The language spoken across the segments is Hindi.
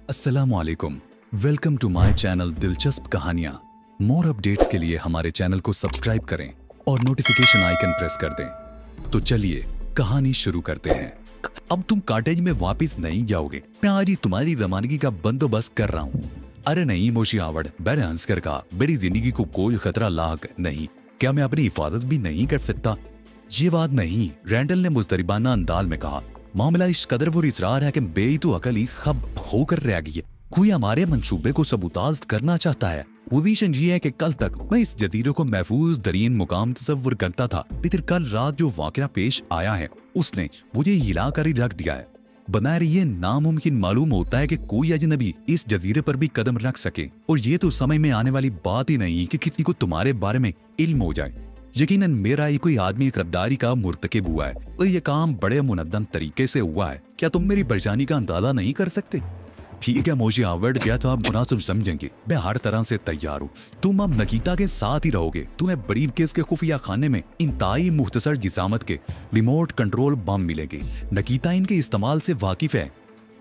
अस्सलामुअलैकुम। वेलकम टू माय चैनल दिलचस्प कहानियाँ। मोर अपडेट्स के लिए हमारे चैनल को सब्सक्राइब करें और नोटिफिकेशन आइकन प्रेस कर दें। तो चलिए कहानी शुरू करते हैं। अब तुम कॉटेज में वापस नहीं जाओगे, मैं आज ही तुम्हारी रवानगी का बंदोबस्त कर रहा हूँ। अरे नहीं मोशी आवड़, मैंने हंसकर कहा, मेरी जिंदगी को कोई खतरा लाक नहीं, क्या मैं अपनी हिफाजत भी नहीं कर सकता? ये बात नहीं, रैंडल ने मुस्तरिबाना अंदाज में कहा। मामला इस कदर वो इसरार है कि बेई तो अकल ही खब होकर रह गई है। कोई हमारे मंसूबे को सबूताज करना चाहता है। पोजीशन ये है कि कल तक मैं इस जजीरे को महफूज तरीन मुकाम तस्वुर करता था, लेकिन कल रात जो वाकया पेश आया है उसने मुझे हिला कर ही रख दिया है। बनाए ये नामुमकिन मालूम होता है कि कोई अजनबी इस जजीरे पर भी कदम रख सके, और ये तो समझ में आने वाली बात ही नहीं कि किसी को तुम्हारे बारे में इल्म हो जाए। यकीनन मेरा ही कोई आदमी गद्दारी का मुर्तकिब हुआ है और ये काम बड़े मुनद्दम तरीके से हुआ है। क्या तुम मेरी परेशानी का अंदाजा नहीं कर सकते? ठीक है मोशी आवड़, गया तो आप मुनासिब समझेंगे, मैं हर तरह से तैयार हूँ। तुम अब नकीता के साथ ही रहोगे। तुम्हें ब्रीफ केस के खुफिया खाने में इंतहाई मुख्तसर जिसामत के रिमोट कंट्रोल बम मिलेंगे। नकीता इनके इस्तेमाल से वाकिफ है।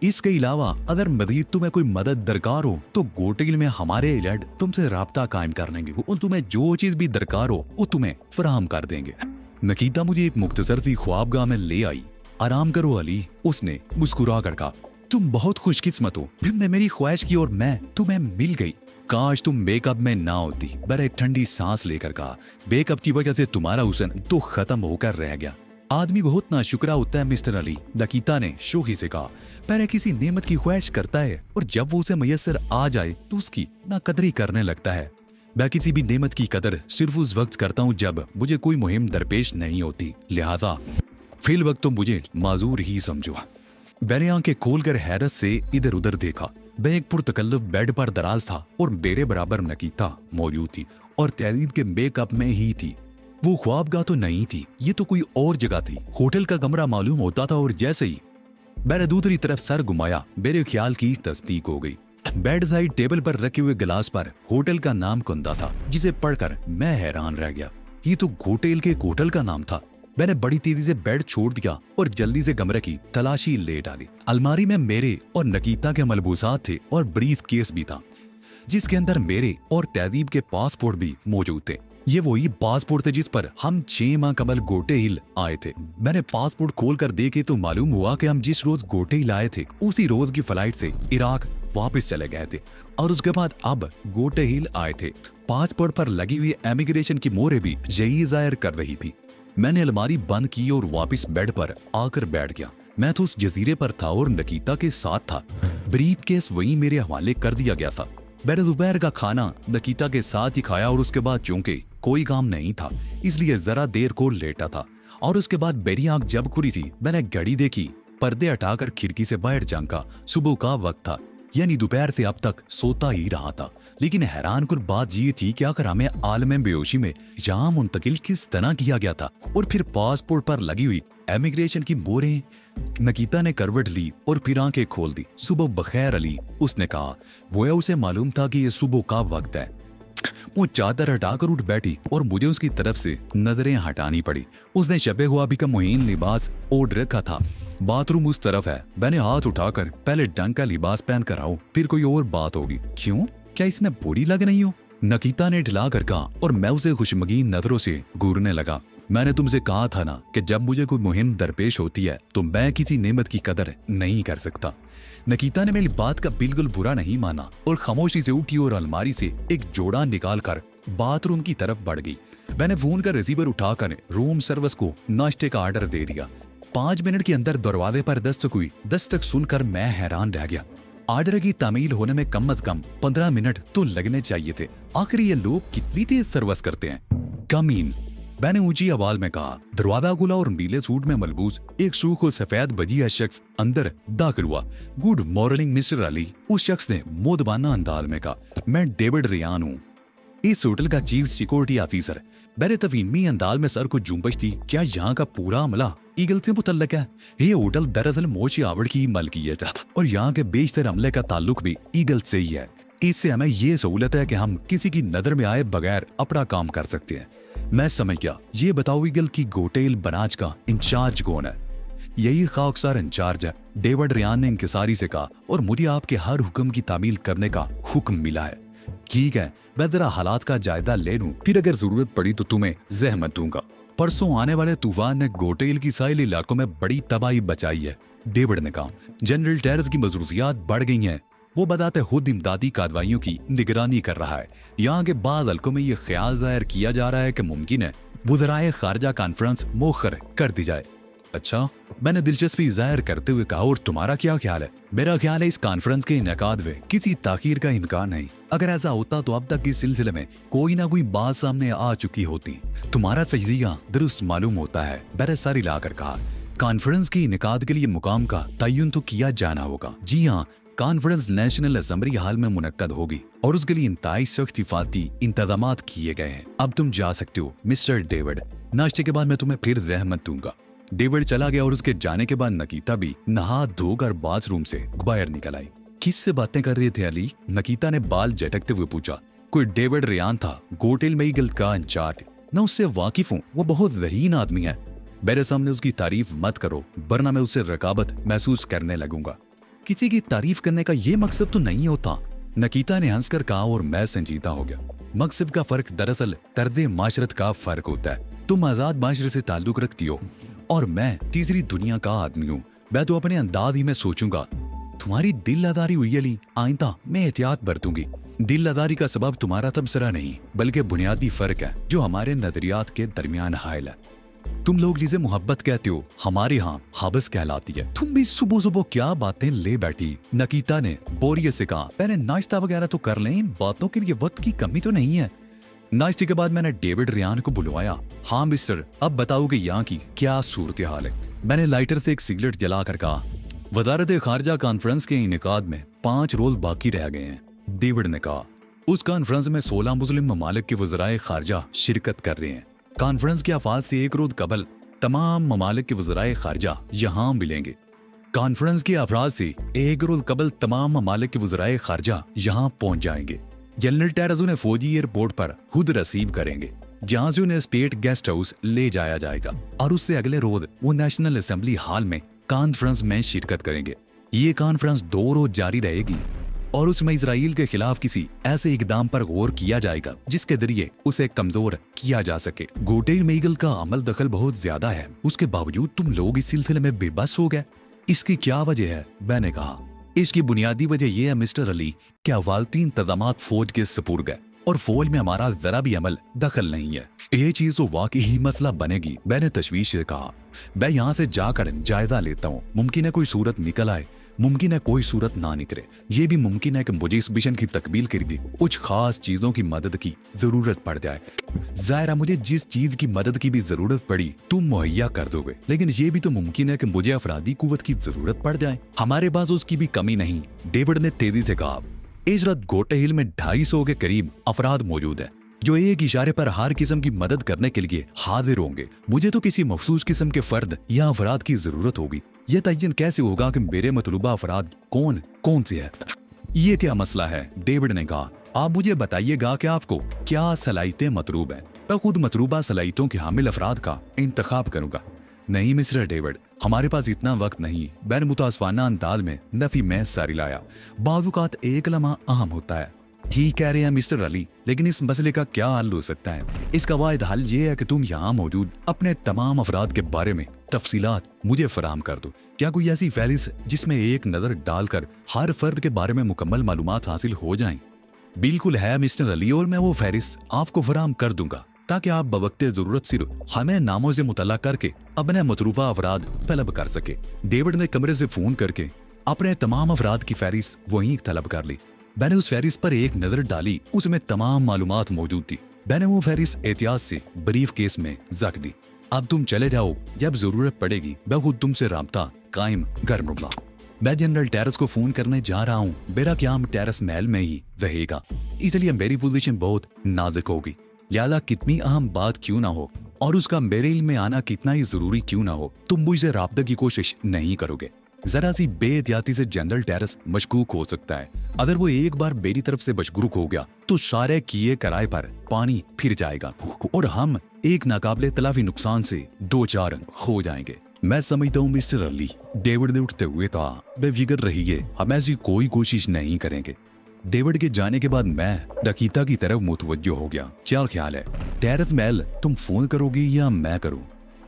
इसके अलावा अगर मजीद तुम्हें कोई मदद दरकार हो तो गोटेल में हमारे एजेंट तुमसे राब्ता कायम कर लेंगे और तुम्हें जो चीज भी दरकार हो वो तुम्हें फराहम कर देंगे। नकीता मुझे एक मुख्तसर सी ख्वाबगाह में ले आई। आराम करो अली, उसने मुस्कुरा कर कहा। तुम बहुत खुशकिस्मत हो, तुमने मेरी ख्वाहिश की और मैं तुम्हें मिल गई। काश तुम बेकअप में ना होती। मैंने एक ठंडी सांस लेकर कहा, बेकअप की वजह से तुम्हारा हुस्न तो खत्म होकर रह गया। आदमी बहुत नाशुक्रा होता है मिस्टर अली, नकीता ने शोखी से कहा। पहले किसी नेमत की ख्वाहिश करता है और जब वो उसे मैसर आ जाए तो उसकी नाकदरी करने लगता है। मैं किसी भी नेमत की कदर सिर्फ उस वक्त करता हूँ जब मुझे कोई मुहिम दरपेश नहीं होती, लिहाजा फिल वक्त तो मुझे माजूर ही समझो। मैंने आंखें खोलकर हैरत से इधर उधर देखा। मैं एक पुरतकल्लुफ बेड पर दराज था और मेरे बराबर नकीता मौजूद थी और तहरीर के मेकअप में ही थी। वो ख्वाबगाह तो नहीं थी, ये तो कोई और जगह थी। होटल का कमरा मालूम होता था और जैसे ही मैंने दूसरी तरफ सर घुमाया मेरे ख्याल की तस्दीक हो गई। बेड साइड टेबल पर रखे हुए गिलास पर होटल का नाम कुंदा था, जिसे पढ़कर मैं हैरान रह गया। ये तो होटल के होटल का नाम था। मैंने बड़ी तेजी से बेड छोड़ दिया और जल्दी से कमरे की तलाशी ले डाली। अलमारी में मेरे और नकीता के मलबूसात थे और ब्रीफ केस भी था, जिसके अंदर मेरे और तहजीब के पासपोर्ट भी मौजूद थे। ये वही पासपोर्ट थे जिस पर हम 6 माह कबल गोटे हिल आए थे। मैंने पासपोर्ट खोलकर देखे तो मालूम हुआ कि हम जिस रोज गोटे हिल आए थे उसी रोज की फ्लाइट से इराक वापस चले गए थे और उसके बाद अब गोटे हिल आए थे। पासपोर्ट पर लगी हुई इमिग्रेशन की मोहरें भी यही जाहिर कर रही थी। मैंने अलमारी बंद की और वापस बेड पर आकर बैठ गया। मैं तो उस जजीरे पर था और नकीता के साथ था। ब्रीफ केस वहीं मेरे हवाले कर दिया गया था। मैंने दोपहर का खाना नकीता के साथ ही खाया और उसके बाद चूंकि कोई काम नहीं था इसलिए जरा देर को लेटा था। और उसके बाद मेरी आंख जब खुली थी मैंने घड़ी देखी, पर्दे हटाकर खिड़की से बाहर झांका। सुबह का वक्त था, यानी दोपहर से अब तक सोता ही रहा था। लेकिन हैरानकुन बात ये थी कि आखिर हमें आलम बेहोशी में यहाँ मुंतकिल किस तरह किया गया था। और फिर पासपोर्ट पर लगी हुई इमिग्रेशन की मोहरें। नकीता ने करवट ली और फिर आंखें खोल दी। सुबह बखैर अली, उसने कहा। वो उसे मालूम था कि ये सुबह का वक्त है। वो चादर हटाकर उठ बैठी और मुझे उसकी तरफ से नजरें हटानी पड़ी। उसने शबे ख्वाबी का मुहीन लिबास ओढ़ रखा था। बाथरूम उस तरफ है। मैंने हाथ उठाकर, पहले ढंग का लिबास पहन कर आओ, फिर कोई और बात होगी। क्यों, क्या इसमें बुरी लग रही हो? नकीता ने ढिला कर कहा और मैं उसे खुशमगीन नजरों से घूरने लगा। मैंने तुमसे कहा था ना कि जब मुझे कोई मुहिम दरपेश होती है तो मैं किसी नेमत की कदर नहीं कर सकता। नकीता ने मेरी बात का बिल्कुल बुरा नहीं माना और खामोशी से उठी और अलमारी से एक जोड़ा निकालकर बाथरूम की तरफ बढ़ गई। मैंने फोन का रिसीवर उठाकर रूम सर्विस को नाश्ते का ऑर्डर दे दिया। 5 मिनट के अंदर दरवाजे पर दस्तक हुई। दस्तक सुनकर मैं हैरान रह गया। ऑर्डर की तामील होने में कम से कम 15 मिनट तो लगने चाहिए थे। आखिर ये लोग कितनी तेज सर्विस करते हैं। कम इन, मैंने ऊंची आवाज में कहा। दरवाजा खुला और नीले सूट में मलबूस एक सूख और सफेद बजिया शख्स अंदर दाखिल हुआ। गुड मॉर्निंग मिस्टर अली, उस शख्स ने मोदबाना अंदाज में कहा। मैं डेविड रियान हूँ, इस होटल का चीफ सिक्योरिटी ऑफिसर। मैंने तफीमी अंदाज में सर को जुम्बश दी। क्या यहाँ का पूरा अमला ईगल से मुतल्लक है? ये होटल दरअसल मोशी आवड़ की मलकियत है और यहाँ के बेशतर अमले का ताल्लुक भी ईगल से ही है। इससे हमें ये सहूलत है कि हम किसी की नजर में आए बगैर अपना काम कर सकते हैं। मैं समझ गया। ये बताओ ईगल की गोटेल बनाज का इंचार्ज कौन है? यही खाकसार इंचार्ज है। डेविड रियान ने इंकिसारी से कहा, और मुझे आपके हर हुक्म की तामील करने का हुक्म मिला है। ठीक है, मैं जरा हालात का जायजा ले लूं, फिर अगर जरूरत पड़ी तो तुम्हें जहमत दूंगा। परसों आने वाले तूफान ने गोटेल की साहिली इलाकों में बड़ी तबाही बचाई है, डेविड ने कहा। जनरल टेरेस की मजरूरियात बढ़ गई हैं। वो बताते खुद इमदादी कार्रवाइयों की निगरानी कर रहा है। यहाँ के बाद हल्कों में ये ख्याल जाहिर किया जा रहा है कि मुमकिन है वज़राए खारजा कॉन्फ्रेंस मोखर कर दी जाए। अच्छा, मैंने दिलचस्पी जाहिर करते हुए कहा, और तुम्हारा क्या ख्याल है? मेरा ख्याल है इस कॉन्फ्रेंस के इनेकाद में किसी ताखीर का इम्कान नहीं। अगर ऐसा होता तो अब तक इस सिलसिले में कोई ना कोई बात सामने आ चुकी होती। तुम्हारा तजिया दुरुस्त मालूम होता है, बैरसारी लाकर कहा। कॉन्फ्रेंस की इनेकाद के लिए मुकाम का तयन तो किया जाना होगा। जी हाँ, कॉन्फ्रेंस नेशनल असेंबली हाल में मुनक्कद होगी और उसके लिए इंतहाई सख्त हिफाजती इंतजामात किए गए हैं। अब तुम जा सकते हो मिस्टर डेविड। नाश्ते के बाद मैं तुम्हें फिर रहमत दूंगा। डेविड चला गया और उसके जाने के बाद नकीता भी नहा धोकर बाथरूम से बाहर निकल आई। किससे बातें कर रहे थे अली? नकीता ने बाल झटकते हुए पूछा। कोई डेविड रियान था, गोटेल मेडिकल का इंचार्ज। मैं उससे वाकिफ हूँ, वो बहुत रहीन आदमी है। मेरे सामने उसकी तारीफ मत करो, वरना मैं उससे रकाबत महसूस करने लगूंगा। किसी की तारीफ करने का ये मकसद तो नहीं होता, नकीता ने हंसकर कहा, और मैं संजीदा हो गया। मकसद का फर्क दरअसल तर्दे माशरत का फर्क होता है। तुम आजाद माशरे से ताल्लुक रखती हो और मैं तीसरी दुनिया का आदमी हूँ। मैं तो अपने अंदाज ही में सोचूंगा। तुम्हारी दिल लदारी हुई अली, आइंदा मैं एहतियात बरतूंगी। दिल लदारी का सबब तुम्हारा तबसरा नहीं, बल्कि बुनियादी फर्क है जो हमारे नजरियात के दरमियान हायल है। तुम लोग जिसे मोहब्बत कहते हो, हमारे यहाँ हबस कहलाती है। तुम भी सुबह सुबह क्या बातें ले बैठी? नकीता ने बोरियत से कहा। पहले नाश्ता वगैरह तो कर लें, इन बातों के लिए वक्त की कमी तो नहीं है। नाश्ते के बाद मैंने डेविड रियान को बुलवाया। हाँ मिस्टर, अब बताओ कि यहाँ की क्या सूरत हाल है? मैंने लाइटर से एक सिगरेट जलाकर कहा। वजारत खारजा कॉन्फ्रेंस के इनेकाद में 5 रोज बाकी रह गए हैं, डेविड ने कहा। उस कॉन्फ्रेंस में 16 मुस्लिम ममालिक के वज़राए खारजा शिरकत कर रहे हैं। कॉन्फ्रेंस के आफाज से एक रोज कबल तमाम ममालिक के वज़राए खारजा यहाँ मिलेंगे। कॉन्फ्रेंस के अफराद से एक रोज कबल तमाम ममालिक के वज़राए खारजा यहाँ पहुंच जाएंगे। जनरल टेरेस उन्हें फौजी एयरपोर्ट पर खुद रिसीव करेंगे, जहां से उन्हें स्टेट गेस्ट हाउस ले जाया जाएगा, और उससे अगले रोज वो नेशनल असेंबली हॉल में कॉन्फ्रेंस में शिरकत करेंगे। ये कॉन्फ्रेंस 2 रोज जारी रहेगी और उसमें इजराइल के खिलाफ किसी ऐसे इकदाम पर गौर किया जाएगा जिसके जरिए उसे कमजोर किया जा सके। गोटेल मेडिकल का अमल दखल बहुत ज्यादा है, उसके बावजूद तुम लोग इस सिलसिले में बेबस हो गए। इसकी क्या वजह है? मैंने कहा, इसकी बुनियादी वजह यह है मिस्टर अली कि अवालती इंतजामात फौज के सुपुर्द है और फौज में हमारा जरा भी अमल दखल नहीं है। ये चीज तो वाकई ही मसला बनेगी। मैंने तशवीश से कहा, मैं यहाँ से जाकर जायजा लेता हूँ। मुमकिन है कोई सूरत निकल आए, मुमकिन है कोई सूरत ना निकले। ये भी मुमकिन है कि मुझे इस मिशन की तकमील के लिए कुछ खास चीजों की मदद की जरूरत पड़ जाए। जाहिर है मुझे जिस चीज की मदद की भी जरूरत पड़ी तुम मुहैया कर दोगे, लेकिन ये भी तो मुमकिन है कि मुझे अफरादी कुव्वत की जरूरत पड़ जाए। हमारे पास उसकी भी कमी नहीं, डेविड ने तेजी से कहा। इस रात गोटेल में 250 के करीब अफराद मौजूद है जो एक इशारे पर हर किस्म की मदद करने के लिए हाजिर होंगे। मुझे तो किसी मखसूस किस्म के फर्द या अफराद की जरूरत होगी। यह तयन कैसे होगा कि मेरे मतलूबा अफराद कौन कौन से है? ये क्या मसला है? डेविड ने कहा। आप मुझे बताइएगा कि आपको क्या सलाहियतें मतलूब है, मैं खुद मतलूबा सलाहियतों के हामिल अफराद का इंतखाब करूंगा। नहीं मिस्टर डेविड, हमारे पास इतना वक्त नहीं। बैन मुतासवाना अंदाज में नफी में सारी लाया। बावुकात एक लम्हा अहम होता है। ठीक कह रहे हैं मिस्टर अली, लेकिन इस मसले का क्या हल हो सकता है? इसका वाहिद हल ये है कि तुम यहाँ मौजूद अपने तमाम अफराद के बारे में तफसीलात मुझे फराहम कर दो। क्या कोई ऐसी फहरिस्त जिसमें एक नज़र डालकर हर फर्द के बारे में मुकम्मल मालूमात हासिल हो जाएं? बिल्कुल है मिस्टर अली, और मैं वो फहरिस्त आपको फराहम कर दूंगा ताकि आप बवक्ते जरूरत सिर्फ हमें नामों से मुतल्ला करके अपने मतरूफा अफराद तलब कर सके। डेविड ने कमरे से फोन करके अपने तमाम अफराद की फहरिस्त वहीं तलब कर ली। मैंने उस फहरिस्त पर एक नजर डाली, उसमें तमाम मालूमात मौजूद थी। मैंने वो फहरिस्त एहतियात से ब्रीफ केस में रख दी। अब तुम चले जाओ, जब जरूरत पड़ेगी मैं खुद तुमसे राब्ता कायम कर लूंगा। मैं जनरल टेरेस को फोन करने जा रहा हूँ। मेरा क्याम टेरेस महल में ही रहेगा, इसलिए मेरी पोजीशन बहुत नाजुक होगी। याला कितनी अहम बात क्यों ना हो और उसका मेरे इल्म में आना कितना ही जरूरी क्यों ना हो, तुम मुझसे राब्ता की कोशिश नहीं करोगे। जरा सी बेएहतियाती से जनरल टेरेस मशकूक हो सकता है। अगर वो एक बार मेरी तरफ से मशकूक हो गया तो सारे किए किराए पर पानी फिर जाएगा और हम एक नाकाबिले तलाफी नुकसान से 2-4 हो जाएंगे। मैं समझता हूँ मिस्टर अली, डेविड ने उठते हुए कहा, बेफिक्र रहिए, हम ऐसी कोई कोशिश नहीं करेंगे। डेविड के जाने के बाद मैं नकीता की तरफ मुतवज्जो हो गया। क्या ख्याल है टेरेस महल, तुम फोन करोगी या मैं करूं?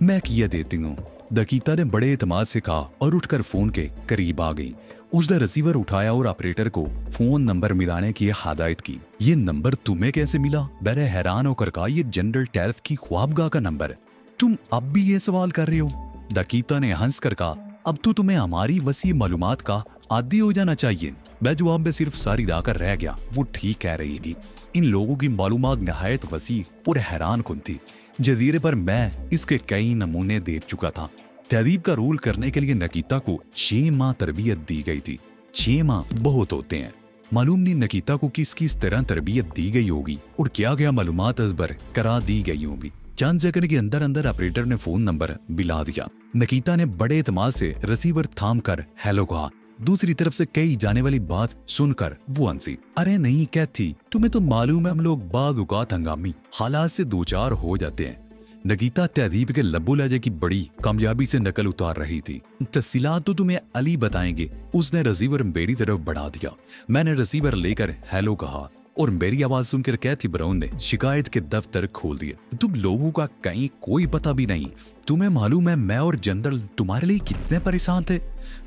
मैं किया देती हूँ, नकीता ने बड़े एतमाद से कहा और उठकर फोन के करीब आ गई। उसने रिसीवर उठाया और ऑपरेटर को फोन नंबर मिलाने की हिदायत की। ये नंबर तुम्हें कैसे मिला? मैंने हैरान होकर कहा, ये जनरल टेरेस की ख्वाबगाह का नंबर है। तुम अब भी ये सवाल कर रहे हो? नकीता ने हंस कर कहा, अब तो तुम्हें हमारी वसी मालूमात का आदी हो जाना चाहिए। मैं जवाब में सिर्फ सारी दाकर रह गया। वो ठीक कह रही थी, इन लोगों की मालूमात नहायत वसी और हैरान कुन थी। जजीरे पर मैं इसके कई नमूने देख चुका था। तहजीब का रोल करने के लिए नकीता को 6 माह तरबियत दी गई थी। 6 माह बहुत होते हैं। मालूम नहीं नकीता को किस किस तरह तरबियत दी गई होगी और क्या क्या मालूमात अजबर करा दी गई होगी। चंद सेकंड के अंदर अंदर ऑपरेटर ने फोन नंबर मिला दिया। नकीता ने बड़े एतमाद से रिसीवर थाम कर हेलो कहा। दूसरी तरफ से कही जाने वाली बात सुनकर वो हंसी, अरे नहीं कहती, तुम्हें तो मालूम है हम लोग बाद औकात हंगामी हालात से दो चार हो जाते हैं। नगीता तहजीब के लब्बो लहजे की बड़ी कामयाबी से नकल उतार रही थी। तफसीलात तो तुम्हें अली बताएंगे। उसने रिसीवर मेरी तरफ बढ़ा दिया। मैंने रिसीवर लेकर हेलो कहा और मेरी आवाज सुनकर कैथी ब्राउन ने शिकायत के दफ्तर खोल दिए। तुम लोगों का कहीं कोई पता भी नहीं। तुम्हें मालूम है मैं और जनरल तुम्हारे लिए कितने परेशान थे।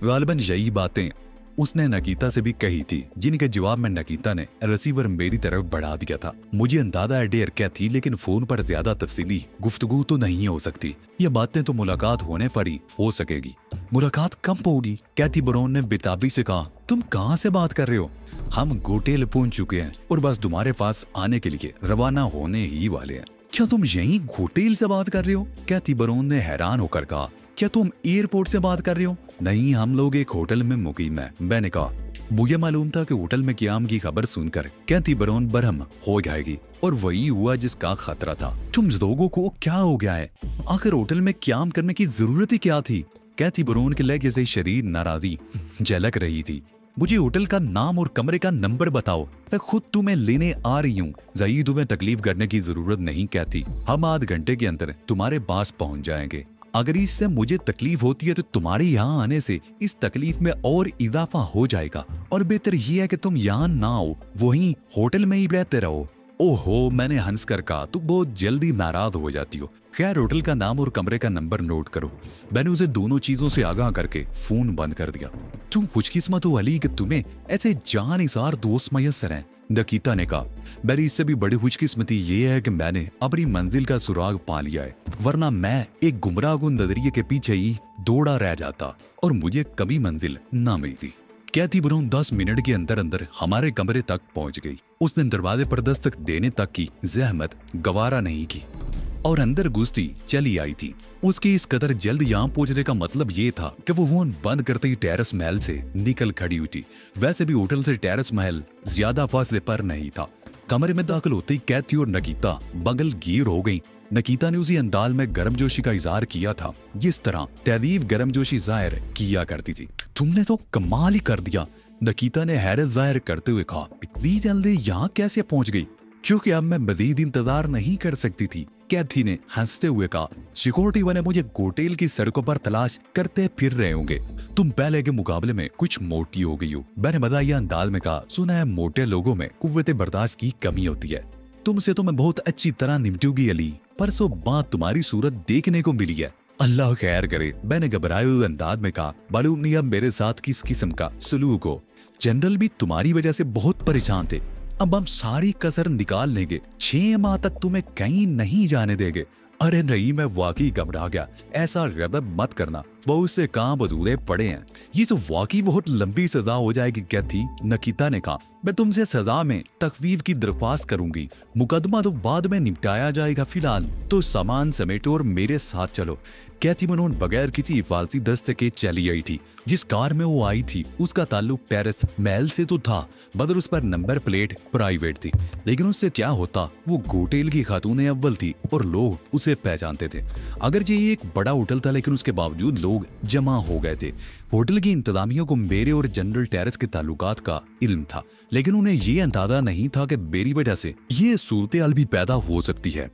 गालिबन यही बातें उसने नकीता से भी कही थी, जिनके जवाब में नकीता ने रिसीवर मेरी तरफ बढ़ा दिया था। मुझे अंदाजा है डेर क्या थी, लेकिन फोन पर ज्यादा तफसीली गुफ्तगू तो नहीं हो सकती। ये बातें तो मुलाकात होने पर ही हो सकेगी। मुलाकात कब होगी? कैथी ब्राउन ने बेताबी से कहा। तुम कहाँ से बात कर रहे हो? हम गोटेल पहुंच चुके हैं और बस तुम्हारे पास आने के लिए रवाना होने ही वाले हैं। क्या तुम यहीं गोटेल से बात कर रहे हो? कैथी ब्राउन ने हैरान होकर कहा। क्या तुम एयरपोर्ट से बात कर रहे हो? नहीं, हम लोग एक होटल में मुकीम है। मैंने कहा मुझे मालूम था कि होटल में क़याम की खबर सुनकर कैथी ब्राउन बरहम हो जाएगी और वही हुआ जिसका खतरा था। तुम लोगों को क्या हो गया है? आखिर होटल में क़याम करने की जरूरत ही क्या थी? कैथी ब्राउन के लहजे से शदीद नाराजगी झलक रही थी। मुझे होटल का नाम और कमरे का नंबर बताओ, मैं खुद तुम्हें लेने आ रही हूँ। ज़ाहिर तुम्हें तकलीफ करने की जरूरत नहीं कहती। हम आध घंटे के अंदर तुम्हारे पास पहुँच जाएंगे। अगर इससे मुझे तकलीफ होती है तो तुम्हारे यहाँ आने से इस तकलीफ में और इजाफा हो जाएगा और बेहतर यह है कि तुम यहाँ ना आओ, वहीं होटल में ही रहते रहो। ओहो, मैंने हंस कर कहा, तुम बहुत जल्दी नाराज हो जाती हो। खैर, होटल का नाम और कमरे का नंबर नोट करो। मैंने उसे दोनों चीजों से आगाह करके फोन बंद कर दिया। तुम खुशकिस्मत हो अली कि तुम्हें ऐसे जानिसार दोस्त मयसर हैं, नकीता ने कहा। मेरी इससे भी बड़ी खुशकिस्मती ये है कि मैंने अपनी मंजिल का सुराग पा लिया है, वरना मैं एक गुमराहकुन नजरिए के पीछे ही दौड़ा रह जाता और मुझे कभी मंजिल ना मिलती। कैथी ब्राउन 10 मिनट के अंदर अंदर हमारे कमरे तक पहुंच गई। उसने दरवाजे पर दस्तक देने तक की जहमत गवारा नहीं की और अंदर घुसती चली आई थी। उसकी इस कदर जल्द यहाँ पहुंचने का मतलब ये था कि वो फोन बंद करते ही टेरेस महल से निकल खड़ी हुई थी। वैसे भी होटल से टेरेस महल ज्यादा फासले पर नहीं था। कमरे में दाखिल होते ही कैथी और नकीता बगल गिर हो गई। नकीता ने उसी अंदाज में गर्मजोशी का इजहार किया था जिस तरह तहजीब गर्मजोशी जाहिर किया करती थी। तुमने तो कमाल ही कर दिया, नकीता ने हैरत जाहिर करते हुए कहा। इतनी जल्दी यहाँ कैसे पहुंच गई? क्योंकि अब मैं मजीद इंतजार नहीं कर सकती थी, कैथी ने हंसते हुए कहा। सिक्योरिटी वाले मुझे गोटेल की सड़कों पर तलाश करते फिर रहे होंगे। तुम पहले के मुकाबले में कुछ मोटी हो गई हो। मैंने मज़ाहिया अंदाज में कहा, सुना है मोटे लोगों में कुव्वत बर्दाश्त की कमी होती है। तुमसे तो मैं बहुत अच्छी तरह निपटूंगी अली। परसों बात तुम्हारी सूरत देखने को मिली है। अल्लाह खैर करे, मैंने घबराए हुए अंदाज में कहा। मालूम नहीं अब मेरे साथ किस किस्म का सलूक हो। जनरल भी तुम्हारी वजह से बहुत परेशान थे। अब हम सारी कसर निकाल लेंगे। 6 माह तक तुम्हें कहीं नहीं जाने देंगे। अरे नहीं, मैं वाकई घबरा गया। ऐसा गदब मत करना, बहुत से काम अधूरे पड़े हैं। ये तो वाकई बहुत लंबी सजा हो जाएगी कैथी, नकीता ने कहा। मैं तुमसे सजा में तखफीफ की दरख्वास्त करूंगी। मुकदमा तो बाद में निपटाया जाएगा, फिलहाल तो सामान समेटो और मेरे साथ चलो। कैथी ब्राउन बगैर किसी हिफाजती दस्ते के चली आई थी। जिस कार में वो आई थी उसका ताल्लुक टेरेस महल से तो था, मगर उस पर नंबर प्लेट प्राइवेट थी। लेकिन उससे क्या होता, वो गोटेल की खातून अव्वल थी और लोग उसे पहचानते थे। अगर ये एक बड़ा होटल था, लेकिन उसके बावजूद लोग जमा हो गए थे। होटल की इंतजामिया को मेरे और जनरल टेरेस के ताल्लुकात का इल्म था, लेकिन उन्हें ये अंदाजा नहीं था कि मेरी वजह से ये सूरत हाल भी पैदा हो सकती है।